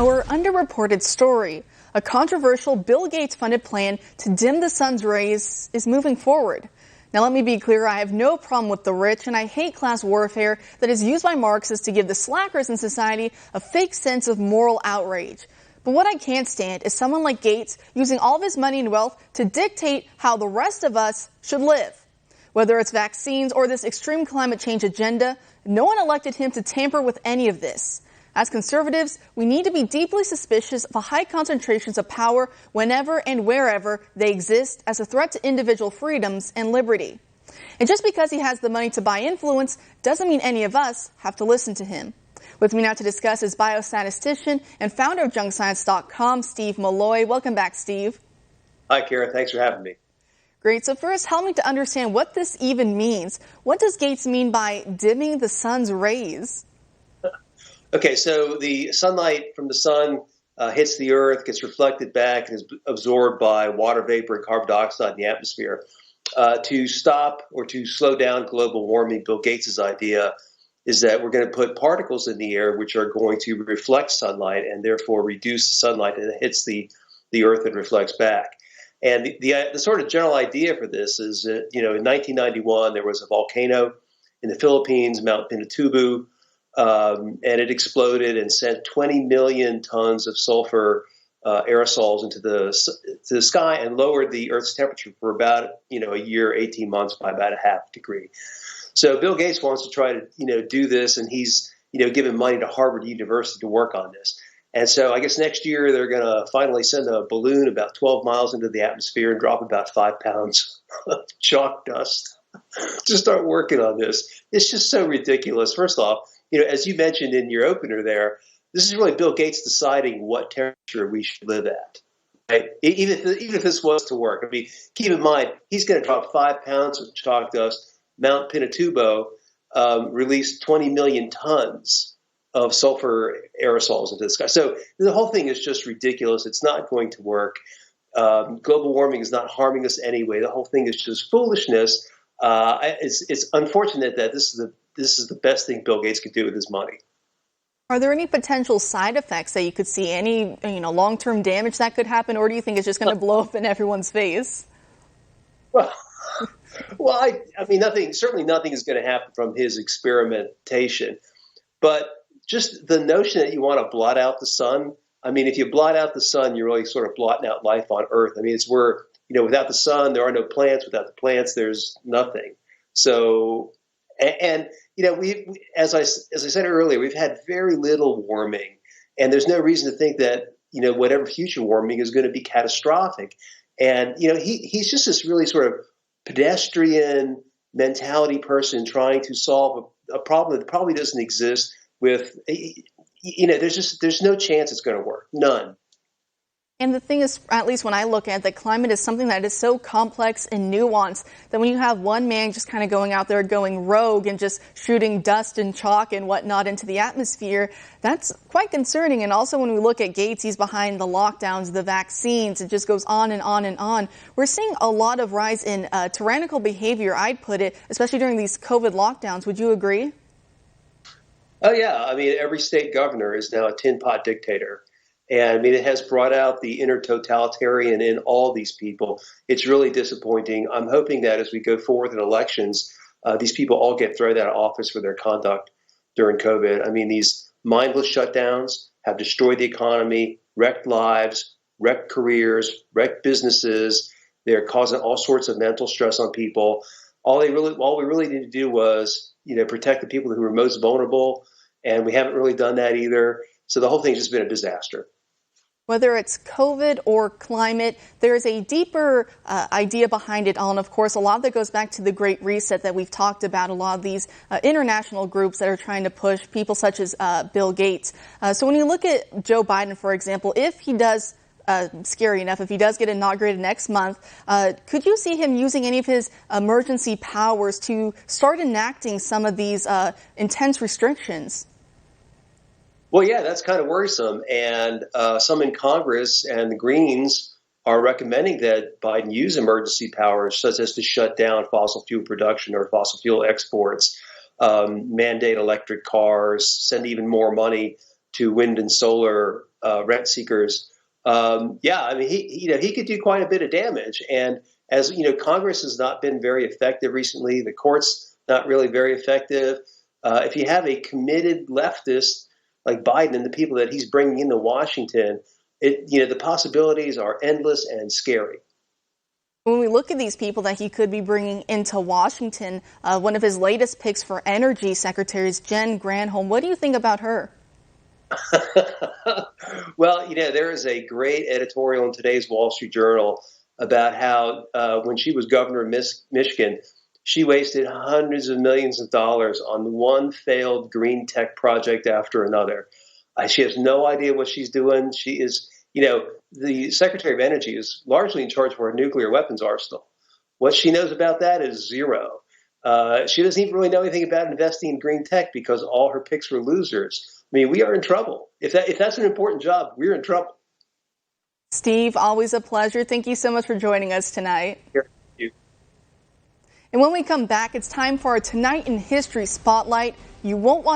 Our underreported story. A controversial Bill Gates-funded plan to dim the sun's rays is moving forward. Now, let me be clear, I have no problem with the rich, and I hate class warfare that is used by Marxists to give the slackers in society a fake sense of moral outrage. But what I can't stand is someone like Gates using all of his money and wealth to dictate how the rest of us should live. Whether it's vaccines or this extreme climate change agenda, no one elected him to tamper with any of this. As conservatives, we need to be deeply suspicious of the high concentrations of power whenever and wherever they exist as a threat to individual freedoms and liberty. And just because he has the money to buy influence doesn't mean any of us have to listen to him. With me now to discuss is biostatistician and founder of JunkScience.com, Steve Milloy. Welcome back, Steve. Hi, Kara. Thanks for having me. Great. So first, help me to understand what this even means. What does Gates mean by dimming the sun's rays? Okay, so the sunlight from the sun hits the earth, gets reflected back, and is absorbed by water vapor and carbon dioxide in the atmosphere. To stop or to slow down global warming, Bill Gates' idea is that we're going to put particles in the air which are going to reflect sunlight and therefore reduce the sunlight that hits the earth and reflects back. And the sort of general idea for this is that, in 1991, there was a volcano in the Philippines, Mount Pinatubo, and it exploded and sent 20 million tons of sulfur aerosols into the sky and lowered the Earth's temperature for about, a year, 18 months by about a half degree. So Bill Gates wants to try to, do this, and he's, given money to Harvard University to work on this. And so I guess next year they're going to finally send a balloon about 12 miles into the atmosphere and drop about 5 pounds of chalk dust to start working on this. It's just so ridiculous. First off, as you mentioned in your opener there, this is really Bill Gates deciding what temperature we should live at. Right? Even if this was to work. I mean, keep in mind, he's going to drop 5 pounds of chalk dust. Mount Pinatubo released 20 million tons of sulfur aerosols into the sky. So the whole thing is just ridiculous. It's not going to work. Global warming is not harming us anyway. The whole thing is just foolishness. It's unfortunate that this is the best thing Bill Gates could do with his money. Are there any potential side effects that you could see? Any long-term damage that could happen, or do you think it's just going to blow up in everyone's face? Well, I mean, certainly nothing is going to happen from his experimentation. But just the notion that you want to blot out the sun. I mean, if you blot out the sun, you're really sort of blotting out life on Earth. I mean, it's where, without the sun, there are no plants. Without the plants, there's nothing. So, and we as I said earlier, we've had very little warming, and there's no reason to think that whatever future warming is going to be catastrophic. And he's just this really sort of pedestrian mentality person trying to solve a problem that probably doesn't exist. With there's no chance it's going to work, none. And the thing is, at least when I look at it, that climate is something that is so complex and nuanced that when you have one man just kind of going out there going rogue and just shooting dust and chalk and whatnot into the atmosphere, that's quite concerning. And also when we look at Gates, he's behind the lockdowns, the vaccines, it just goes on and on and on. We're seeing a lot of rise in tyrannical behavior, I'd put it, especially during these COVID lockdowns. Would you agree? Oh, yeah. I mean, every state governor is now a tin pot dictator. And I mean, it has brought out the inner totalitarian in all these people. It's really disappointing. I'm hoping that as we go forward in elections, these people all get thrown out of office for their conduct during COVID. I mean, these mindless shutdowns have destroyed the economy, wrecked lives, wrecked careers, wrecked businesses. They're causing all sorts of mental stress on people. All we really need to do was, protect the people who are most vulnerable. And we haven't really done that either. So the whole thing's just been a disaster. Whether it's COVID or climate, there's a deeper idea behind it all. And of course, a lot of that goes back to the Great Reset that we've talked about, a lot of these international groups that are trying to push people such as Bill Gates. So when you look at Joe Biden, for example, if he does, scary enough, if he does get inaugurated next month, could you see him using any of his emergency powers to start enacting some of these intense restrictions? Well, yeah, that's kind of worrisome. And some in Congress and the Greens are recommending that Biden use emergency powers, such as to shut down fossil fuel production or fossil fuel exports, mandate electric cars, send even more money to wind and solar rent seekers. Yeah, I mean, he could do quite a bit of damage. And as you know, Congress has not been very effective recently. The court's not really very effective. If you have a committed leftist like Biden and the people that he's bringing into Washington, the possibilities are endless and scary. When we look at these people that he could be bringing into Washington, one of his latest picks for energy secretary is Jen Granholm. What do you think about her? Well, there is a great editorial in today's Wall Street Journal about how when she was governor of Michigan, she wasted hundreds of millions of dollars on one failed green tech project after another. She has no idea what she's doing. She is, the Secretary of Energy is largely in charge of our nuclear weapons arsenal. What she knows about that is zero. She doesn't even really know anything about investing in green tech because all her picks were losers. I mean, we are in trouble. If that's an important job, we're in trouble. Steve, always a pleasure. Thank you so much for joining us tonight. Here, thank you. And when we come back, it's time for our Tonight in History Spotlight. You won't want